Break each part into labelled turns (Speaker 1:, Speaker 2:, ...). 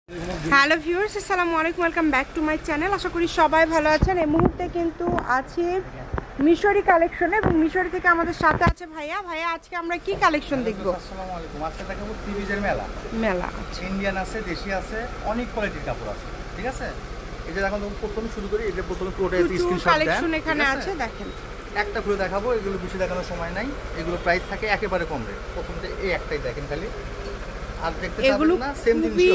Speaker 1: Hello viewers, আসসালামু আলাইকুম, welcome back to my channel. আশা করি সবাই ভালো আছেন। এই মুহূর্তে কিন্তু আছি মিশরি কালেকশনে এবং মিশরি থেকে আমাদের সাথে আছে ভাইয়া। আজকে আমরা কি কালেকশন দেখব?
Speaker 2: আসসালামু আলাইকুম। আজকে দেখাবো ত্রিভুজের মেলা
Speaker 1: আছে,
Speaker 2: ইন্ডিয়ান আছে, দেশি আছে, অনেক কোয়ালিটির কাপড় আছে। ঠিক আছে, এই যে দেখুন প্রথমে শুরু করি। এটা প্রথমে পুরোটা স্ক্রিনশট
Speaker 1: কালেকশন এখানে আছে, দেখেন
Speaker 2: একটা খুলে দেখাবো। এগুলো বেশি দেখানোর সময় নাই। এগুলো প্রাইস থাকে একেবারে কম রেট। প্রথমতে এই একটাই দেখেন খালি, আর দেখতে
Speaker 1: এগুলো
Speaker 2: পাবেন না সেম
Speaker 1: খুবই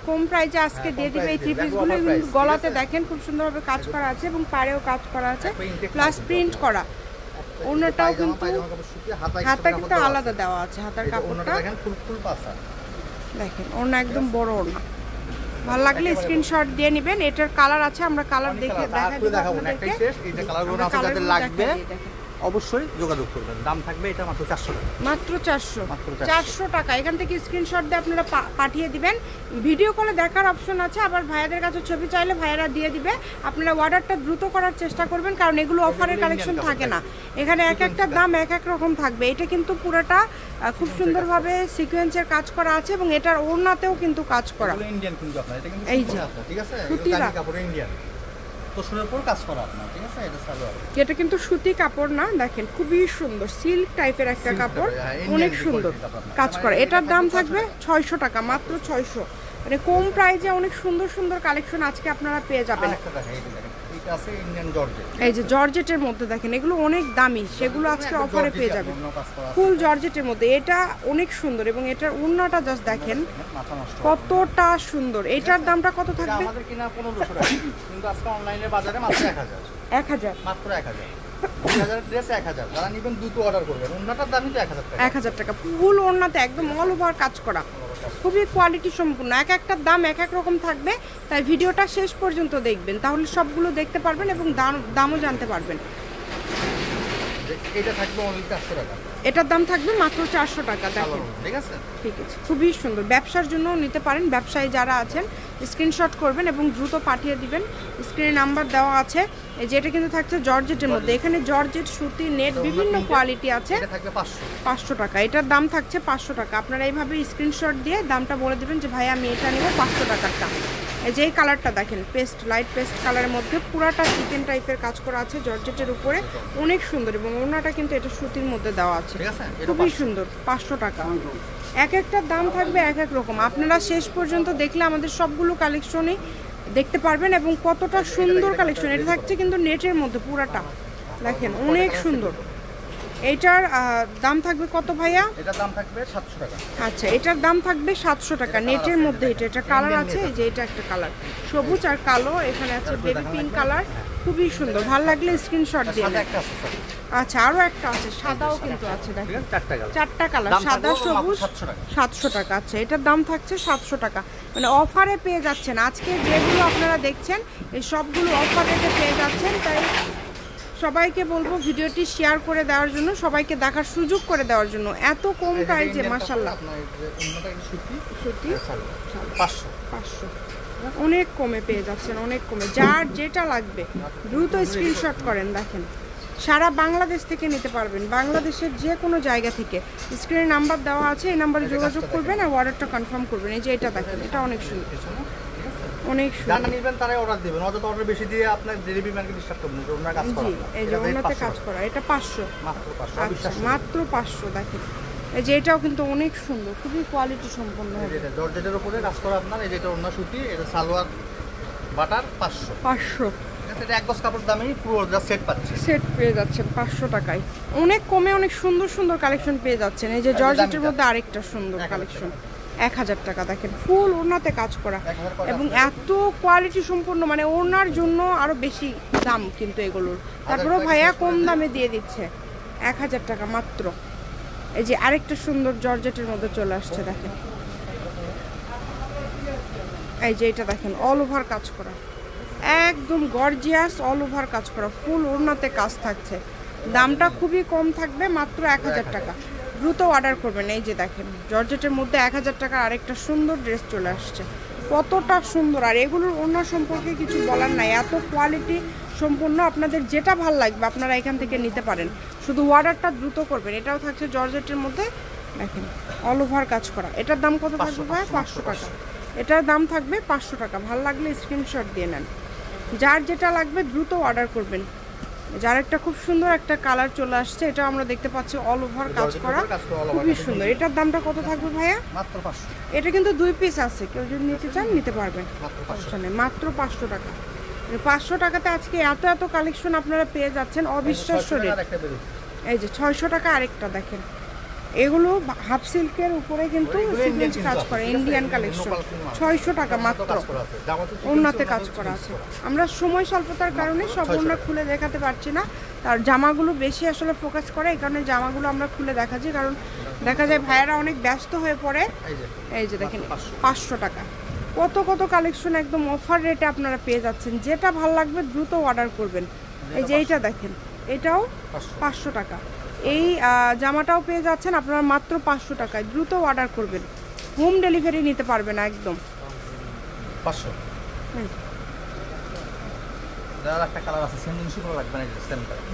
Speaker 1: কম প্রাইসে আজকে দিয়ে দিবে। এই থ্রি পিসগুলো গলাতে দেখেন খুব সুন্দরভাবে কাজ করা আছে এবং পাড়েও কাজ করা আছে, প্লাস প্রিন্ট করা। ওনাটাও কিন্তু হাতা কিন্তু আলাদা দেওয়া আছে, হাতার কাপড়টা
Speaker 2: দেখেন ফুল পাসা,
Speaker 1: দেখেন ওনা একদম বড় ওনা। ভালো লাগলে স্ক্রিনশট দিয়ে নেবেন। এটার কালার আছে, আমরা কালার দেখে
Speaker 2: দেখাবো না। একটাই শেষ। এই যে কালারগুলো আপনাদের লাগবে অবশ্যই যোগাযোগ করবেন। দাম থাকবে এটা মাত্র 400 টাকা।
Speaker 1: মাত্র 400 টাকা। এখান থেকে স্ক্রিনশট দিয়ে আপনারা পাঠিয়ে দিবেন। ভিডিও কলে দেখার অপশন আছে, আবার ভাইয়াদের কাছে ছবি চাইলে ভাইয়ারা দিয়ে দিবে। আপনারা অর্ডারটা দ্রুত করার চেষ্টা করবেন, কারণ এগুলো অফারের কালেকশন থাকে না। এখানে এক একটা দাম এক এক রকম থাকবে। এটা কিন্তু পুরোটা খুব সুন্দরভাবে সিকোয়েন্সের কাজ করা আছে এবং এটার ওড়নাতেও কিন্তু কাজ করা।
Speaker 2: ইন্ডিয়ান কিন্তু আপনারা, এটা কিন্তু
Speaker 1: এই যে
Speaker 2: ঠিক আছে,
Speaker 1: সুতিরা
Speaker 2: কাপড় ইন্ডিয়ান তোষণের উপর কাজ করা আপনারা। ঠিক আছে, এটা সালোয়ার।
Speaker 1: এটা কিন্তু সুতি কাপড় না, দেখেন খুবই সুন্দর সিল্ক টাইপের একটা কাপড়, অনেক সুন্দর কাজ করা। এটার দাম থাকবে 600 টাকা, মাত্র 600। মানে কম প্রাইসে অনেক সুন্দর সুন্দর কালেকশন আজকে আপনারা পেয়ে যাবেন। এই যে জর্জেটের মধ্যে দেখেন, এগুলো অনেক দামি, সেগুলো আজকে অফারে পেয়ে যাবেন। ফুল জর্জেটের মধ্যে এটা অনেক সুন্দর এবং এটার ওড়নাটা জাস্ট দেখেন কতটা সুন্দর। এটার দামটা কত থাকবে?
Speaker 2: আমাদের কিনা 1500 টাকা, কিন্তু আজকে অনলাইনে বাজারে মাত্র 1000।
Speaker 1: 1000
Speaker 2: মাত্র 1000। 2000 ড্রেস 1000। যারা নেবেন দুটো অর্ডার করবেন। ওড়নাটার দামই তো 1000 টাকা।
Speaker 1: 1000 টাকা ফুল ওড়নাতে একদম অল ওভার কাজ করা, খুবই কোয়ালিটি সম্পূর্ণ। এক একটা দাম এক এক রকম থাকবে, তাই ভিডিওটা শেষ পর্যন্ত দেখবেন, তাহলে সবগুলো দেখতে পারবেন এবং দামও জানতে পারবেন।
Speaker 2: এটা থাকবে অনলি 400 টাকা।
Speaker 1: এটার দাম থাকবে মাত্র 400 টাকা। দেখেন
Speaker 2: ঠিক আছে,
Speaker 1: ঠিক আছে, খুবই সুন্দর। ব্যবসার জন্য নিতে পারেন, ব্যবসায়ী যারা আছেন স্ক্রিনশট করবেন এবং দ্রুত পাঠিয়ে দিবেন। স্ক্রিনে নাম্বার দেওয়া আছে। এই যেটা কিন্তু থাকছে জর্জেটের মধ্যে, এখানে জর্জেট, সুতি, নেট বিভিন্ন কোয়ালিটি আছে।
Speaker 2: এটা থাকবে
Speaker 1: 500 টাকা। এটার দাম থাকছে 500 টাকা। আপনারা এইভাবে স্ক্রিনশট দিয়ে দামটা বলে দেবেন যে ভাই আমি এটা নেব 500 টাকারটা। এই যে এই কালারটা দেখেন, লাইট পেস্ট কালারের মধ্যে পুরাটা চিকেন টাইপের কাজ করা আছে জর্জেটের উপরে, অনেক সুন্দর। এবং ওড়নাটা কিন্তু এটা সুতির মধ্যে দেওয়া আছে, খুবই সুন্দর। 500 টাকা। এক একটা দাম থাকবে এক এক রকম। আপনারা শেষ পর্যন্ত দেখলে আমাদের সবগুলো কালেকশনই দেখতে পারবেন এবং কতটা সুন্দর কালেকশন। এটা থাকছে কিন্তু নেটের মধ্যে পুরাটা, দেখেন অনেক সুন্দর। এইটার দাম থাকবে কত ভাইয়া?
Speaker 2: এটার দাম থাকবে 700 টাকা।
Speaker 1: আচ্ছা, এটার দাম থাকবে 700 টাকা নেটের মধ্যে। এটা কালার আছে, এই যে এটা একটা কালার সবুজ আর কালো, এখানে আছে বেবি পিঙ্ক কালার, খুবই সুন্দর। ভালো লাগলে স্ক্রিনশট দিয়ে। আচ্ছা, আরো একটা আছে সাদাও কিন্তু আছে, দেখেন চারটা কালার, সাদা সবুজ, 700 টাকা। আচ্ছা, এটার দাম থাকছে 700 টাকা। মানে অফারে পেয়ে যাচ্ছেন। আজকে যেগুলো আপনারা দেখছেন এই সবগুলো অফার রেটে পেয়ে যাচ্ছেন। তাই সবাইকে বলবো ভিডিওটি শেয়ার করে দেওয়ার জন্য, সবাইকে দেখার সুযোগ করে দেওয়ার জন্য। এত কম প্রাইসে মাশাআল্লাহ, সত্যি 500 অনেক কমে পেয়ে যাচ্ছেন, অনেক কমে। যার যেটা লাগবে দ্রুত স্ক্রিনশট করেন। দেখেন সারা বাংলাদেশ থেকে নিতে পারবেন, বাংলাদেশের যে কোনো জায়গা থেকে। স্ক্রিনে নাম্বার দেওয়া আছে, এই নাম্বারে যোগাযোগ করবেন আর অর্ডারটা কনফার্ম করবেন। এই যে এটা দেখেন, এটা অনেক সুন্দর, অনেক সুন্দর।
Speaker 2: যারা নেবেন তারাই অর্ডার দিবেন, অযথা অর্ডার বেশি দিয়ে আপনার ডেলিভারি ম্যানকে ডিস্টার্ব করবেন। ওনার কাজ করা,
Speaker 1: এই যে ওনাতে কাজ করা, এটা 500
Speaker 2: মাত্র 500।
Speaker 1: মাত্র 500। দেখেন এই যে এটাও কিন্তু অনেক সুন্দর, খুবই কোয়ালিটি সম্পন্ন হবে।
Speaker 2: এটা জর্জেটের উপরে কাজ করা আপনার। এই যে এটা ওড়না সুতি, এটা সালোয়ার বাটার 500। এটা এক গজ কাপড় দামেই পুরো সেট পাচ্ছেন,
Speaker 1: সেট পেয়ে যাচ্ছেন 500 টাকায়। অনেক কমে অনেক সুন্দর সুন্দর কালেকশন পেয়ে যাচ্ছেন। এই যে জর্জেটের মধ্যে আরেকটা সুন্দর কালেকশন 1000 টাকা। দেখেন ফুল ওড়নাতে কাজ করা এবং এত কোয়ালিটি সম্পন্ন, মানে ওড়নার জন্য আরো বেশি দাম কিন্তু এগুলোর। তারপরেও ভাইয়া কম দামে দিয়ে দিচ্ছে 1000 টাকা মাত্র। এই যে আরেকটা সুন্দর জর্জেটের মধ্যে চলে আসছে, দেখেন এই যে এটা দেখেন অল ওভার কাজ করা, একদম গর্জিয়াস, অল ওভার কাজ করা, ফুল ওড়নাতে কাজ থাকছে। দামটা খুবই কম থাকবে, মাত্র 1000 টাকা। দ্রুত অর্ডার করবেন। এই যে দেখেন জর্জেটের মধ্যে 1000 টাকার আরেকটা সুন্দর ড্রেস চলে আসছে, কতটা সুন্দর। আর এগুলোর ওড়না সম্পর্কে কিছু বলার নাই, এত কোয়ালিটি সম্পূর্ণ। আপনাদের যেটা ভালো লাগবে আপনারা এখান থেকে নিতে পারেন, শুধু অর্ডারটা দ্রুত করবেন। এটাও থাকছে জর্জেটের মধ্যে, দেখেন অল ওভার কাজ করা। এটার দাম কত থাকবে ভাই? 500 টাকা। এটার দাম থাকবে 500 টাকা। ভালো লাগলে স্ক্রিনশট দিয়ে নেন। যার যেটা লাগবে দ্রুত অর্ডার করবেন। যার একটা খুব সুন্দর একটা কালার চলে আসছে, এটা আমরা দেখতে পাচ্ছি অল ওভার কাজ করা, খুবই সুন্দর। এটার দামটা কত থাকবে ভাইয়া?
Speaker 2: মাত্র 500।
Speaker 1: এটা কিন্তু 2 পিস আছে, কেউ যদি নিতে চান নিতে পারবেন, মাত্র 500 টাকা। 500 টাকাতে আজকে এত এত কালেকশন আপনারা পেয়ে যাচ্ছেন, অবিশ্বাস্য রেট। এই যে 600 টাকা আরেকটা দেখেন, এগুলো হাফ সিল্কের উপরে কিন্তু সিকোয়েন্স কাজ করে, ইন্ডিয়ান কালেকশন। 600 টাকা মাত্র, ওড়নাতে কাজ করা আছে। আমরা সময় স্বল্পতার কারণে সব ওড়না খুলে দেখাতে পারছি না, তার জামাগুলো বেশি আসলে ফোকাস করে, এই কারণে জামাগুলো আমরা খুলে দেখাচ্ছি, কারণ দেখা যায় ভাইয়েরা অনেক ব্যস্ত হয়ে পড়ে। এই যে দেখেন 500 টাকা, কত কত কালেকশন একদম অফার রেটে আপনারা পেয়ে যাচ্ছেন। যেটা ভালো লাগবে দ্রুত অর্ডার করবেন। এই যে এইটা দেখেন, এটাও 500 টাকা। এই জামাটাও পেয়ে যাচ্ছেন আপনারা মাত্র 500 টাকায়। দ্রুত অর্ডার করবেন, হোম ডেলিভারি নিতে পারবেন একদম
Speaker 2: 500। একটা কালার আছে, সেম জিনিসই ভালো লাগবে না, সেম কালার,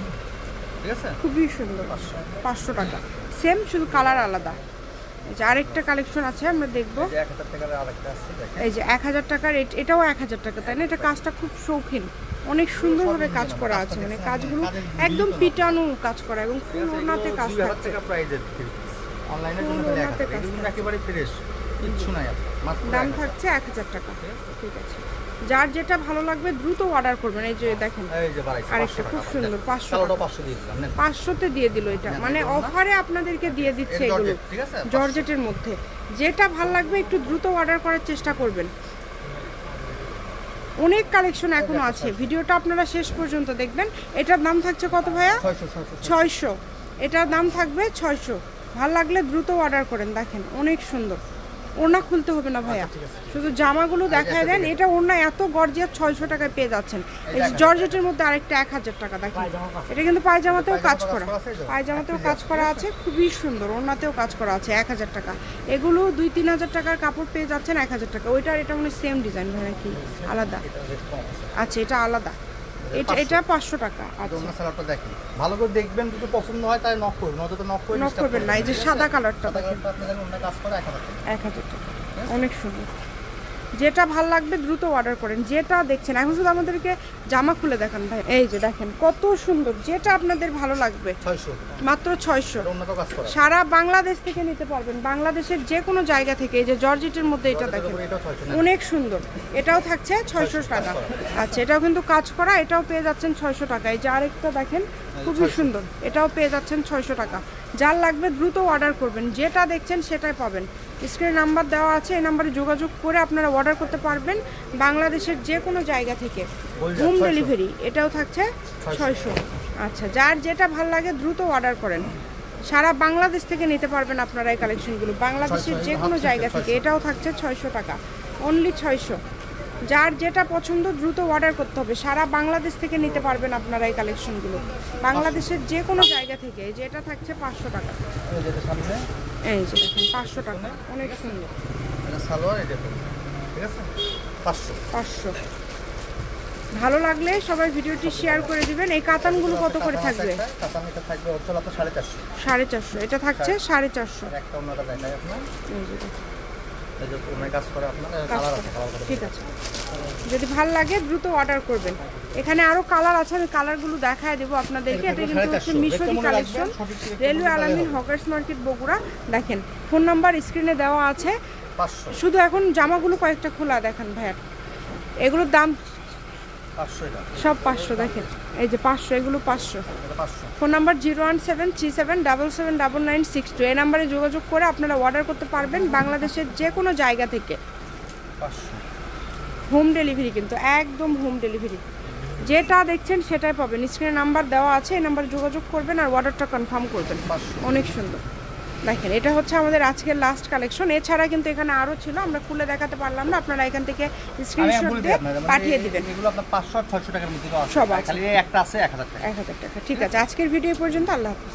Speaker 2: ঠিক আছে,
Speaker 1: খুবই সুন্দর। 500 টাকা সেম, শুধু কালার আলাদা। এই যে আরেকটা কালেকশন আছে আমরা দেখবো,
Speaker 2: 1000 টাকার আরেকটা আছে দেখেন।
Speaker 1: এই যে 1000 টাকার, এটাও 1000 টাকা, তাই না? এটা কাজটা খুব শৌখিন, অনেক সুন্দরভাবে কাজ করা আছে, মানে কাজগুলো একদম পিটানো কাজ করা এবং ফুল ওড়নাতে কাজ থাকছে।
Speaker 2: অনলাইনে জন্য একেবারে ফ্রেশ, কিচ্ছু নাই, মাত্র
Speaker 1: দাম থাকছে 1000 টাকা। ঠিক আছে, যার যেটা ভালো লাগবে দ্রুত অর্ডার করবেন। এই যে দেখেন আরেকটা খুব সুন্দর, 500তে দিয়ে দিল এটা, মানে অফারে আপনাদেরকে দিয়ে দিচ্ছে এগুলো জর্জেটের মধ্যে। যেটা ভালো লাগবে একটু দ্রুত অর্ডার করার চেষ্টা করবেন। অনেক কালেকশন এখনো আছে, ভিডিওটা আপনারা শেষ পর্যন্ত দেখবেন। এটার দাম থাকছে কত ভাইয়া? 600। এটার দাম থাকবে 600। ভালো লাগলে দ্রুত অর্ডার করেন। দেখেন অনেক সুন্দর, ওড়না খুলতে হবে না ভাইয়া, শুধু জামাগুলো দেখায় দেন। এটা ওড়না এত গর্জিয়াস, 600 টাকায় পেয়ে যাচ্ছেন। এই জর্জেটের মধ্যে আরেকটা 1000 টাকা দেখেন, এটা কিন্তু পায়জামাতেও কাজ করা, পায়জামাতেও কাজ করা আছে, খুবই সুন্দর। ওড়নাতেও কাজ করা আছে, 1000 টাকা। এগুলো 2-3000 টাকার কাপড় পেয়ে যাচ্ছেন 1000 টাকা। ওইটার এটা মানে সেম ডিজাইন ভাই নাকি আলাদা? আচ্ছা, এটা আলাদা, এটা 500 টাকা।
Speaker 2: আচ্ছা, সালোয়ারটা দেখেন, ভালো করে দেখবেন, যদি পছন্দ হয় তাই নক করবেন, নয়তো নক
Speaker 1: করবেন না। এই যে সাদা কালারটা দেখেন,
Speaker 2: আপনাদের অন্য কাজ করে
Speaker 1: 1000 টাকা, অনেক সুন্দর। যেটা ভালো লাগবে দ্রুত অর্ডার করেন। যেটা দেখছেন এখন শুধু আমাদেরকে জামা খুলে দেখান ভাই। এই যে দেখেন কত সুন্দর, যেটা আপনাদের ভালো লাগবে
Speaker 2: 600,
Speaker 1: মাত্র 600।
Speaker 2: অন্য কাজ করা,
Speaker 1: সারা বাংলাদেশ থেকে নিতে পারবেন, বাংলাদেশের যে কোনো জায়গা থেকে। এই যে জর্জেটের মধ্যে এটা দেখেন, অনেক সুন্দর। এটাও থাকছে 600 টাকা। আচ্ছা, এটাও কিন্তু কাজ করা, এটাও পেয়ে যাচ্ছেন 600 টাকা। এই যে আরেকটা দেখেন, খুবই সুন্দর, এটাও পেয়ে যাচ্ছেন 600 টাকা। যার লাগবে দ্রুত অর্ডার করবেন, যেটা দেখছেন সেটাই পাবেন। স্ক্রিনে নাম্বার দেওয়া আছে, এই নাম্বারে যোগাযোগ করে আপনারা অর্ডার করতে পারবেন বাংলাদেশের যে কোনো জায়গা থেকে, হোম ডেলিভারি। এটাও থাকছে 600। আচ্ছা, যার যেটা ভালো লাগে দ্রুত অর্ডার করেন। সারা বাংলাদেশ থেকে নিতে পারবেন আপনারা এই কালেকশনগুলো, বাংলাদেশের যে কোনো জায়গা থেকে। এটাও থাকছে 600 টাকা, অনলি 600। যার যেটা পছন্দ দ্রুত অর্ডার করতে হবে। সারা বাংলাদেশ থেকে নিতে পারবেন আপনারা এই কালেকশনগুলো, বাংলাদেশের যে কোনো জায়গা থেকে। এই যে এটা থাকছে 500 টাকা, এই যে দেখেন 500 টাকা, অনেক সুন্দর।
Speaker 2: ঠিক আছে, 500।
Speaker 1: ভালো লাগলে সবাই ভিডিওটি শেয়ার করে দিবেন। এই কাতানগুলো কত করে থাকবে?
Speaker 2: কাতান এটা থাকবে হচ্ছে 450।
Speaker 1: 450, এটা থাকছে 450।
Speaker 2: একটা অন্যটা দেখাই আপনার,
Speaker 1: এই যে
Speaker 2: এই যে ওনার কাজ করে আপনার কালার আছে,
Speaker 1: ঠিক আছে। যদি ভালো লাগে দ্রুত অর্ডার করবেন। এখানে আরো কালার আছে, আমি কালারগুলো দেখায় দেবো আপনাদেরকে। এটা কিন্তু হচ্ছে মিশরি কালেকশন, রেলওয়ে আলামিন হকার্স মার্কেট বগুড়া। দেখেন ফোন নাম্বার স্ক্রিনে দেওয়া আছে।
Speaker 2: 500।
Speaker 1: শুধু এখন জামাগুলো কয়েকটা খোলা দেখান ভাইয়া, এগুলোর দাম
Speaker 2: 500,
Speaker 1: সব 500। দেখেন এই যে 500, এগুলো 500। Phone number 01737779962। এই নাম্বারে যোগাযোগ করে আপনারা অর্ডার করতে পারবেন বাংলাদেশের যে কোনো জায়গা থেকে।
Speaker 2: 500,
Speaker 1: হোম ডেলিভারি, কিন্তু একদম হোম ডেলিভারি। যেটা দেখছেন সেটাই পাবেন। স্ক্রিনে নাম্বার দেওয়া আছে, এই নাম্বারে যোগাযোগ করবেন আর অর্ডারটা কনফার্ম করবেন। অনেক সুন্দর। দেখেন এটা হচ্ছে আমাদের আজকের লাস্ট কালেকশন। এছাড়া কিন্তু এখানে আরো ছিল, আমরা খুলে দেখাতে পারলাম না, আপনারা এখান থেকে স্ক্রিনশট দিয়ে পাঠিয়ে দিবেন।
Speaker 2: এগুলো আপনার 500 আর 600 টাকার মধ্যে
Speaker 1: সব আছে,
Speaker 2: খালি একটা আছে 1000 টাকা।
Speaker 1: 1000 টাকা। ঠিক আছে, আজকের ভিডিও পর্যন্ত। আল্লাহ হাফেজ।